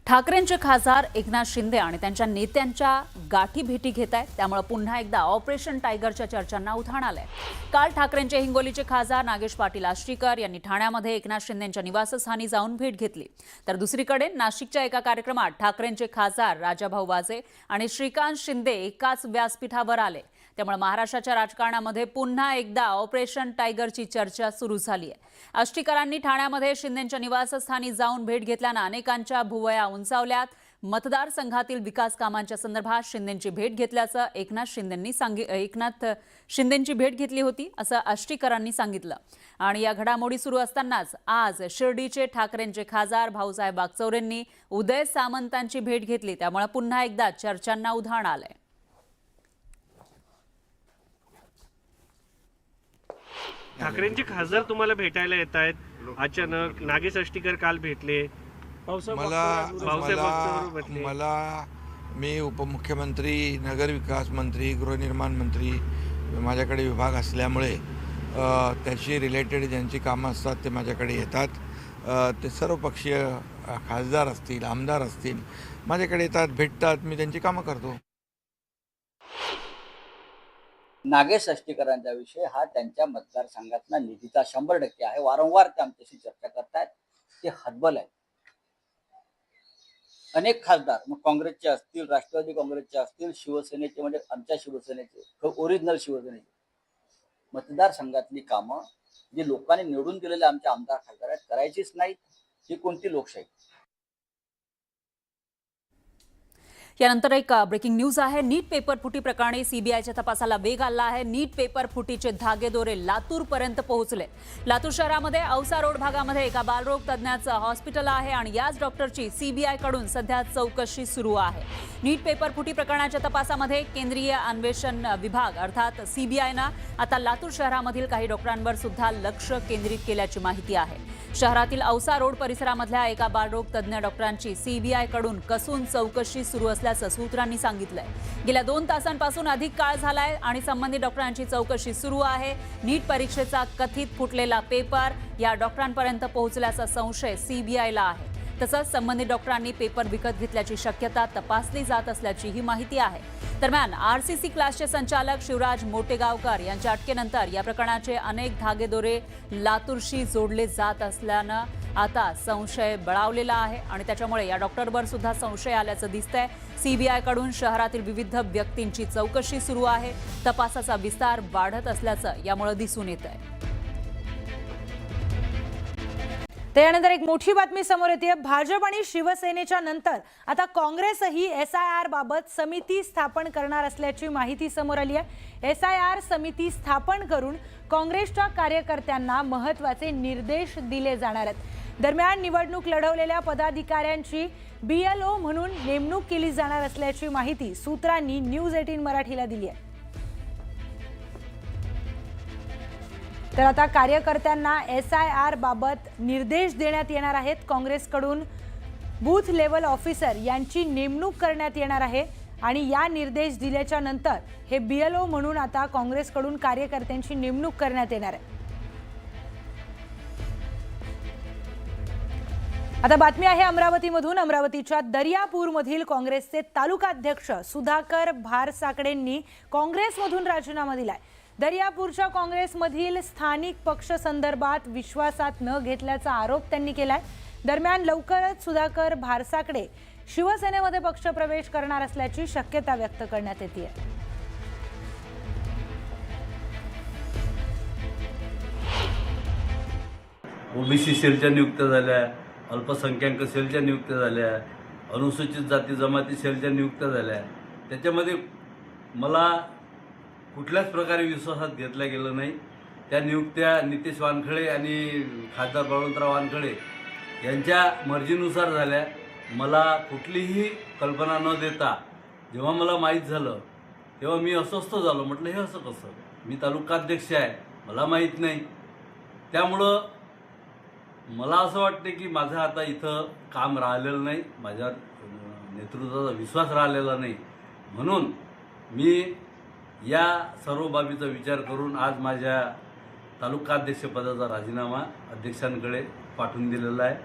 ठाकरेंचे खासदार एकनाथ शिंदे आणि त्यांच्या नेत्यांच्या गाठी भेटी घेत आहेत, त्यामुळे पुन्हा एकदा ऑपरेशन टायगरच्या चर्चांना उधाण आलंय। काल ठाकरेंचे हिंगोलीचे खासदार नागेश पाटील आष्टीकर यांनी ठाण्यामध्ये एकनाथ शिंदेंच्या निवासस्थानी जाऊन भेट घेतली, तर दुसरीकडे नाशिकच्या एका कार्यक्रमात ठाकरेंचे खासदार राजाभाऊ वाजे आणि श्रीकांत शिंदे एकाच व्यासपीठावर आले। त्यामुळे महाराष्ट्राच्या राजकारणामध्ये पुन्हा एकदा ऑपरेशन टायगरची चर्चा सुरू झाली आहे। आष्टीकरांनी ठाण्यामध्ये शिंदेंच्या निवासस्थानी जाऊन भेट घेतल्याने अनेकांच्या भुवया उंचावल्यात। मतदारसंघातील विकास कामांच्या संदर्भात शिंदेंची भेट घेतल्याचं एकनाथ शिंदेंची भेट घेतली होती असं आष्टीकरांनी सांगितलं। आणि या घडामोडी सुरू असतानाच आज शिर्डीचे ठाकरेंचे खासदार भाऊसाहेब वागचौरेंनी उदय सामंतांची भेट घेतली, त्यामुळे पुन्हा एकदा चर्चांना उधाण आलंय। ठाकरेंचे खासदार तुम्हाला भेटायला येत आहेत अचानक। नागेश आष्टीकर काल भेटले, मला मी उपमुख्यमंत्री, नगरविकास मंत्री, गृहनिर्माण मंत्री, माझ्याकडे विभाग असल्यामुळे त्याशी रिलेटेड ज्यांची कामं असतात ते माझ्याकडे येतात। ते सर्वपक्षीय खासदार असतील, आमदार असतील, माझ्याकडे येतात, भेटतात, मी त्यांची कामं करतो। नागेश आष्टीकरांचा विषय हा त्यांच्या मतदारसंघातला निधीचा 100% आहे। वारंवार ते आमच्याशी चर्चा करतात, ते हतबल आहे। अनेक खासदार मग काँग्रेसचे असतील, राष्ट्रवादी काँग्रेसचे असतील, शिवसेनेचे म्हणजे आमच्या शिवसेनेचे ओरिजिनल शिवसेनेचे मतदारसंघातली कामं जी लोकांनी निवडून दिलेले आमच्या आमदार खासदार आहेत करायचीच नाहीत, ही कोणती लोकशाही? यानंतर एक ब्रेकिंग न्यूज आहे। नीट पेपर फुटी प्रकरणी सीबीआयच्या तपासाला वेग आला आहे। नीट पेपर फुटीचे धागेदोरे लातूर पर्यंत पोहोचले। लातूर शहरामध्ये औसा रोड भागामध्ये एका बालरोग तज्ञाचं हॉस्पिटल आहे आणि याच डॉक्टरची सीबीआय कडून सध्या चौकशी सुरू आहे। नीट पेपर फुटी प्रकरणाच्या तपासामध्ये केंद्रीय अन्वेषण विभाग अर्थात सीबीआयनं आता लातूर शहरामधील काही डॉक्टरांवर सुद्धा लक्ष केंद्रित केल्याची माहिती आहे। शहरातील औसा रोड परिसरामधल्या एका बालरोग तज्ञ डॉक्टरांची सीबीआय कडून कसून चौकशी सुरू असल्याचं सूत्रांनी सांगितलंय। गेल्या 2 तासांपासून अधिक काळ झालाय आणि संबंधित डॉक्टरांची चौकशी सुरू आहे। नीट परीक्षेचा कथित फुटलेला पेपर या डॉक्टरांपर्यंत पोहोचल्याचा संशय सीबीआयला आहे। तसंच संबंधित डॉक्टरांनी पेपर विकत घेतल्याची शक्यता तपासली जात असल्याची ही माहिती आहे। दरम्यान आरसीसी क्लासचे संचालक शिवराज मोटेगावकर यांच्या अटकेनंतर या प्रकरणाचे अनेक धागेदोरे लातूरशी जोडले जात असल्यानं आता संशय बळावलेला आहे आणि त्याच्यामुळे या डॉक्टरवर सुद्धा संशय आल्याचं दिसतंय। सीबीआय कडून शहरातील विविध व्यक्तींची चौकशी सुरू आहे। तपासाचा विस्तार वाढत असल्याचं यामुळे दिसून येतंय। त्यानंतर एक मोठी बातमी समोर येते। भाजप आणि शिवसेनेच्या नंतर आता काँग्रेसही SIR बाबत समिती स्थापन करणार असल्याची माहिती समोर आली आहे। SIR समिती स्थापन करून काँग्रेसच्या कार्यकर्त्यांना महत्त्वाचे निर्देश दिले जाणार आहेत। दरम्यान निवडणूक लढवलेल्या पदाधिकाऱ्यांची BLO म्हणून नेमणूक केली जाणार असल्याची माहिती सूत्रांनी न्यूज 18 मराठीला दिली आहे। तर आता कार्यकर्त्यांना SIR बाबत निर्देश देण्यात येणार आहेत। काँग्रेसकडून बूथ लेवल ऑफिसर यांची नेमणूक करण्यात येणार आहे आणि या निर्देश दिल्याच्या नंतर हे BLO म्हणून आता काँग्रेसकडून कार्यकर्त्यांची नेमणूक करण्यात येणार आहे। आता बातमी आहे अमरावतीमधून। अमरावतीच्या दर्यापूरमधील काँग्रेसचे तालुकाध्यक्ष सुधाकर भारसाकडेंनी काँग्रेसमधून राजीनामा दिलाय। दर्यापूरच्या काँग्रेसमधील स्थानिक पक्ष संदर्भात विश्वासात न घेतल्याचा आरोप त्यांनी केलाय। दरम्यान लवकरच सुधाकर भारसाकडे शिवसेनेमध्ये पक्षप्रवेश करणार असल्याची शक्यता व्यक्त करण्यात येते। ओबीसी सेलच्या नियुक्त्या झाल्या, अल्पसंख्याक सेलच्या नियुक्त्या झाल्या, अनुसूचित जाती जमाती सेलच्या नियुक्त्या झाल्या। त्याच्यामध्ये मला कुठल्याच प्रकारे विश्वासात घेतलं गेलं नाही। त्या नियुक्त्या नितेश वानखळे आणि खासदार बळवंतराव वानखळे यांच्या मर्जीनुसार झाल्या। मला कुठलीही कल्पना न देता जेव्हा मला माहीत झालं तेव्हा मी अस्वस्थ झालो। म्हटलं हे असं कसं, मी तालुकाध्यक्ष आहे, मला माहीत नाही। त्यामुळं मला असं वाटते की माझं आता इथं काम राहिलेलं नाही, माझ्या नेतृत्वाचा विश्वास राहिलेला नाही। म्हणून मी या सर्व बाबीचा विचार करून आज माझ्या तालुकाध्यक्षपदाचा राजीनामा अध्यक्षांकडे पाठवून दिलेला आहे।